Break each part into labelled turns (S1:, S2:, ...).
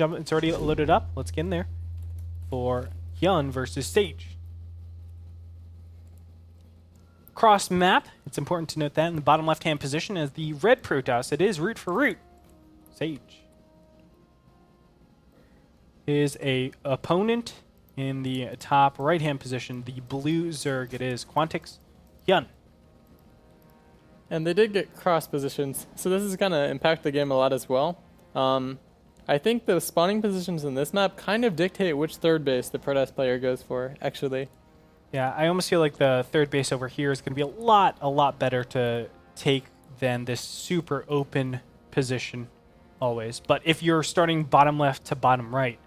S1: It's already loaded up. Let's get in there for Hyun versus Sage. Cross map. It's important to note that in the bottom left-hand position as the red Protoss, it is root for root. Sage. Is a opponent in the top right-hand position, the blue Zerg. It is Quantix Hyun.
S2: And they did get cross positions, so this is going to impact the game a lot as well. I think the spawning positions in this map kind of dictate which third base the Protoss player goes for, actually.
S1: Yeah, I almost feel like the third base over here is going to be a lot better to take than this super open position always. But if you're starting bottom left to bottom right,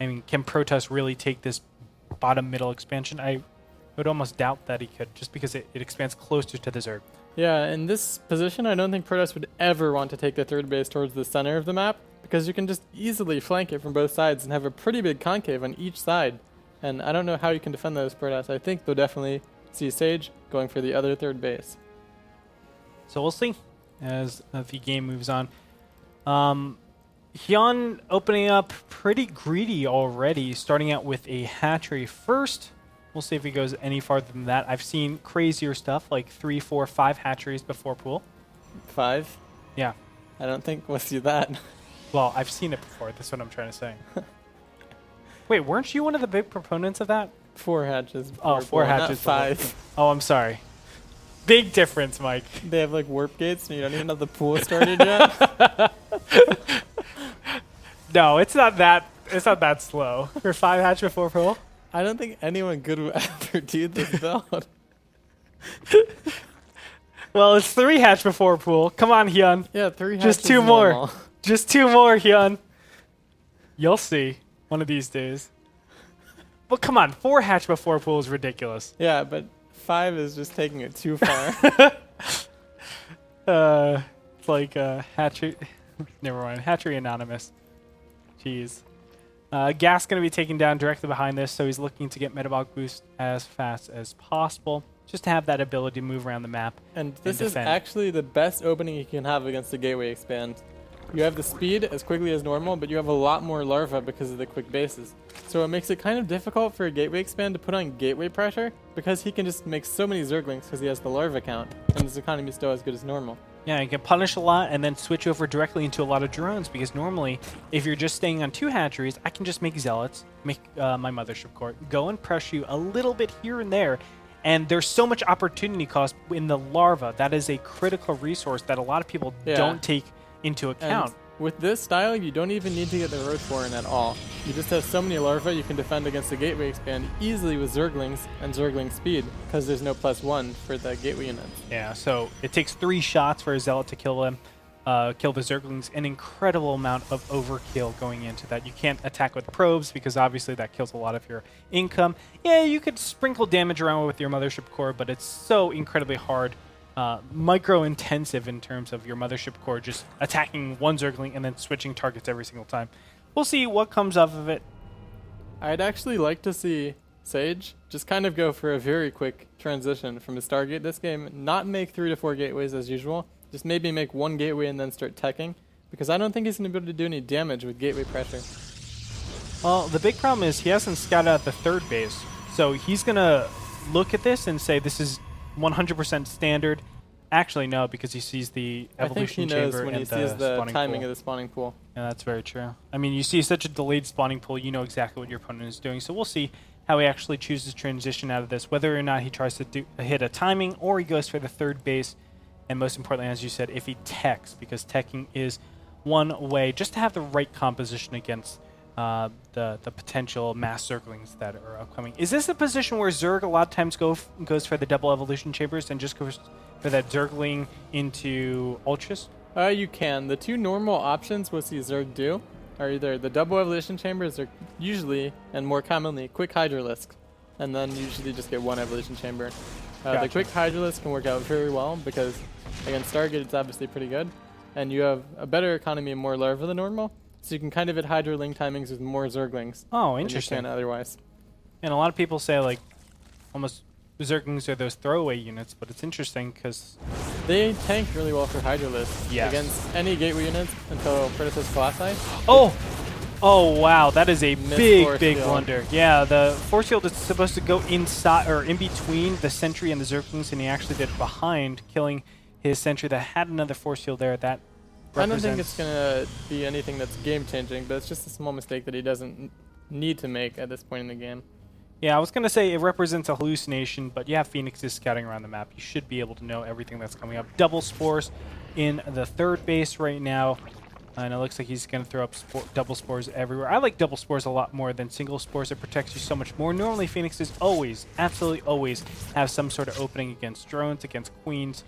S1: I mean, can Protoss really take this bottom middle expansion? I would almost doubt that he could, just because it expands closer to the Zerg.
S2: Yeah, in this position, I don't think Protoss would ever want to take the third base towards the center of the map, because you can just easily flank it from both sides and have a pretty big concave on each side. And I don't know how you can defend those Protoss. I think they'll definitely see Sage going for the other third base.
S1: So we'll see as the game moves on. Hyun opening up pretty greedy already, starting out with a hatchery first. We'll see if he goes any farther than that. I've seen crazier stuff like 3, 4, 5 hatcheries before pool.
S2: 5?
S1: Yeah.
S2: I don't think we'll see that.
S1: Well, I've seen it before. That's what I'm trying to say. Wait, weren't you one of the big proponents of that?
S2: 4 hatches.
S1: Oh, 4 hatches.
S2: Not 5.
S1: Oh, I'm sorry. Big difference, Mike.
S2: They have like warp gates and you don't even have the pool started yet?
S1: No, it's not that slow. For 5 hatch before pool?
S2: I don't think anyone good would ever do this build.
S1: Well, it's 3 hatch before pool. Come on, Hyun.
S2: Yeah, 3 hatches.
S1: Just 2 more. Just 2 more, Hyun. You'll see one of these days. Well, come on. 4 hatch before pool is ridiculous.
S2: Yeah, but 5 is just taking it too far.
S1: It's like hatchery. Never mind. Hatchery Anonymous. Jeez. Gas going to be taken down directly behind this, so he's looking to get metabolic boost as fast as possible, just to have that ability to move around the map.
S2: And this is actually the best opening you can have against the gateway expand. You have the speed as quickly as normal, but you have a lot more larva because of the quick bases. So it makes it kind of difficult for a gateway expand to put on gateway pressure, because he can just make so many zerglings because he has the larva count, and his economy is still as good as normal.
S1: Yeah, you can punish a lot and then switch over directly into a lot of drones, because normally, if you're just staying on 2 hatcheries, I can just make zealots, make my mothership core, go and press you a little bit here and there, and there's so much opportunity cost in the larva. That is a critical resource that a lot of people don't take into account.
S2: And with this style, you don't even need to get the roach warren at all. You just have so many larvae you can defend against the gateway expand easily with zerglings and zergling speed, because there's no +1 for the gateway units.
S1: Yeah, so it takes 3 shots for a zealot to kill them, kill the zerglings. An incredible amount of overkill going into that. You can't attack with probes because obviously that kills a lot of your income. Yeah, you could sprinkle damage around with your mothership core, but it's so incredibly hard. Micro-intensive in terms of your mothership core just attacking one zergling and then switching targets every single time. We'll see what comes off of it.
S2: I'd actually like to see Sage just kind of go for a very quick transition from a Stargate this game, not make 3 to 4 gateways as usual, just maybe make 1 gateway and then start teching, because I don't think he's going to be able to do any damage with gateway pressure.
S1: Well, the big problem is he hasn't scouted out the third base, so he's going to look at this and say this is 100% standard. Actually, no, because he sees the evolution chamber.
S2: I think he knows when he sees the timing of the spawning pool.
S1: Yeah, that's very true. I mean, you see such a delayed spawning pool, you know exactly what your opponent is doing. So we'll see how he actually chooses to transition out of this, whether or not he tries to hit a timing or he goes for the third base. And most importantly, as you said, if he techs, because teching is one way just to have the right composition against the potential mass zerglings that are upcoming. Is this a position where Zerg a lot of times goes for the double evolution chambers and just goes for that zergling into ultras?
S2: You can. The 2 normal options we'll see Zerg do are either the double evolution chambers or usually, and more commonly, quick hydralisk. And then usually just get 1 evolution chamber.
S1: Gotcha.
S2: The quick hydralisk can work out very well because against Stargate it's obviously pretty good. And you have a better economy and more larva than normal. So you can kind of hit Hydroling timings with more Zerglings.
S1: Oh, interesting.
S2: Than you can otherwise.
S1: And a lot of people say, like, almost Zerglings are those throwaway units, but it's interesting because
S2: they tank really well for Hydralisk
S1: yes.
S2: against any gateway units until Protoss Colossi.
S1: Oh! Oh, wow. That is a
S2: Missed
S1: big,
S2: force
S1: big
S2: field.
S1: blunder. Yeah, the force field is supposed to go inside or in between the sentry and the Zerglings, and he actually did it behind, killing his sentry that had another force field there. That
S2: I don't think it's
S1: represents-
S2: going to be anything that's game-changing, but it's just a small mistake that he doesn't need to make at this point in the game.
S1: Yeah, I was going to say it represents a hallucination, but yeah, Phoenix is scouting around the map. You should be able to know everything that's coming up. Double spores in the third base right now. And it looks like he's going to throw up double spores everywhere. I like double spores a lot more than single spores. It protects you so much more. Normally, Phoenixes always, absolutely always, have some sort of opening against drones, against queens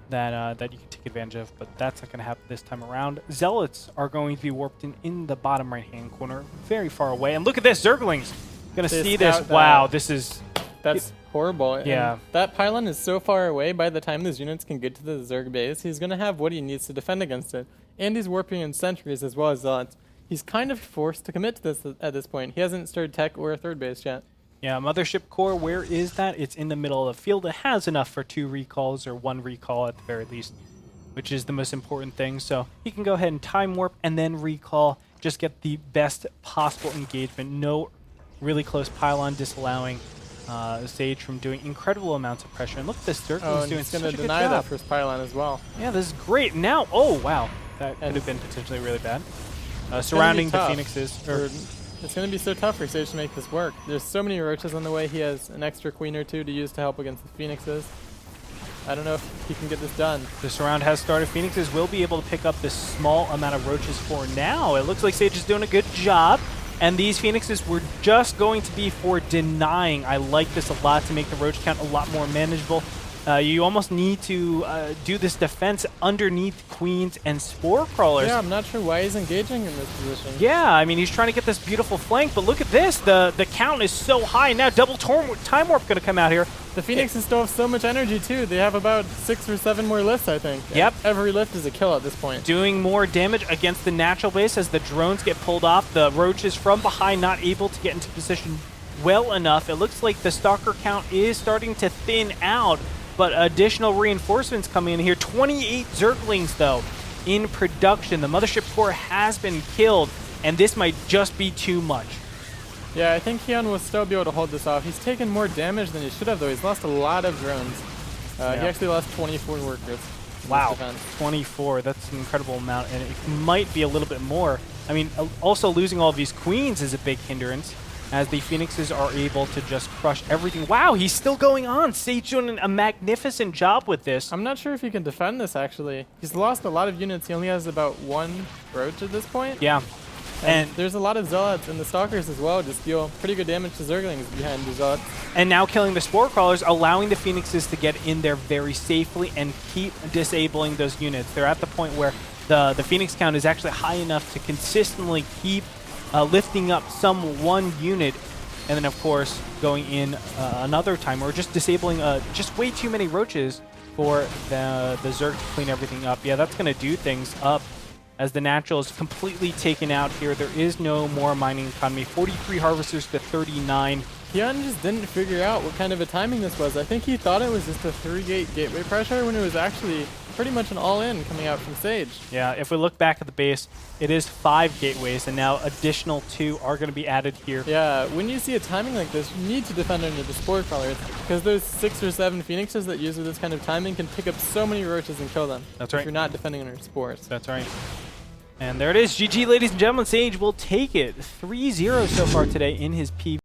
S1: that you can take advantage of. But that's not going to happen this time around. Zealots are going to be warped in the bottom right-hand corner, very far away. And look at this, Zerglings. Going to
S2: They
S1: see this.
S2: scout that.
S1: Wow, this is...
S2: That's horrible.
S1: Yeah.
S2: And that pylon is so far away, by the time those units can get to the Zerg base, he's going to have what he needs to defend against it. And he's warping in sentries as well as zealots. He's kind of forced to commit to this at this point. He hasn't started tech or a third base yet.
S1: Yeah, Mothership Core, where is that? It's in the middle of the field. It has enough for 2 recalls, or 1 recall at the very least, which is the most important thing. So he can go ahead and time warp and then recall. Just get the best possible engagement. No really close pylon disallowing Sage from doing incredible amounts of pressure. And look at this, Zergling's
S2: Oh, and
S1: doing
S2: he's
S1: such
S2: going
S1: a
S2: to
S1: good
S2: deny
S1: job.
S2: that first pylon as well.
S1: Yeah, this is great. Now, oh, wow. That could
S2: And
S1: have been potentially really bad.
S2: gonna
S1: Surrounding
S2: be
S1: the
S2: tough.
S1: Phoenixes.
S2: It's going to be so tough for Sage to make this work. There's so many roaches on the way. He has an extra queen or two to use to help against the Phoenixes. I don't know if he can get this done.
S1: The surround has started. Phoenixes will be able to pick up this small amount of roaches for now. It looks like Sage is doing a good job. And these Phoenixes were just going to be for denying. I like this a lot to make the roach count a lot more manageable. You almost need to do this defense underneath queens and spore crawlers.
S2: Yeah, I'm not sure why he's engaging in this position.
S1: Yeah, I mean, he's trying to get this beautiful flank, but look at this. The count is so high. Now double time warp going to come out here.
S2: The Phoenixes still have so much energy, too. They have about 6 or 7 more lifts, I think.
S1: Yep.
S2: And every lift is a kill at this point.
S1: Doing more damage against the natural base as the drones get pulled off. The roaches from behind not able to get into position well enough. It looks like the stalker count is starting to thin out, but additional reinforcements coming in here. 28 Zerglings, though, in production. The Mothership Core has been killed, and this might just be too much.
S2: Yeah, I think Hyun will still be able to hold this off. He's taken more damage than he should have, though. He's lost a lot of drones. He actually lost 24 workers. in this
S1: Wow,
S2: defense.
S1: 24. That's an incredible amount, and it might be a little bit more. I mean, also losing all of these queens is a big hindrance, as the Phoenixes are able to just crush everything. Wow, he's still going on. Sage doing a magnificent job with this.
S2: I'm not sure if he can defend this, actually. He's lost a lot of units. He only has about 1 roach at this point.
S1: Yeah.
S2: And there's a lot of zealots, and the stalkers as well just deal pretty good damage to Zerglings behind the zealots.
S1: And now killing the spore crawlers, allowing the Phoenixes to get in there very safely and keep disabling those units. They're at the point where the Phoenix count is actually high enough to consistently keep lifting up some one unit, and then of course going in another time, or just disabling just way too many roaches for the Zerg to clean everything up. Yeah, that's going to do things up as the natural is completely taken out here. There is no more mining economy. 43 harvesters to 39.
S2: Hyun just didn't figure out what kind of a timing this was. I think he thought it was just a 3-gate gateway pressure when it was actually pretty much an all-in coming out from Sage.
S1: Yeah, if we look back at the base, it is 5 gateways, and now additional 2 are going to be added here.
S2: Yeah, when you see a timing like this, you need to defend under the spore crawlers, because those 6 or 7 Phoenixes that use with this kind of timing can pick up so many roaches and kill them.
S1: That's right.
S2: If you're not defending under spores.
S1: That's right. And there it is. GG, ladies and gentlemen. Sage will take it. 3-0 so far today in his PvP.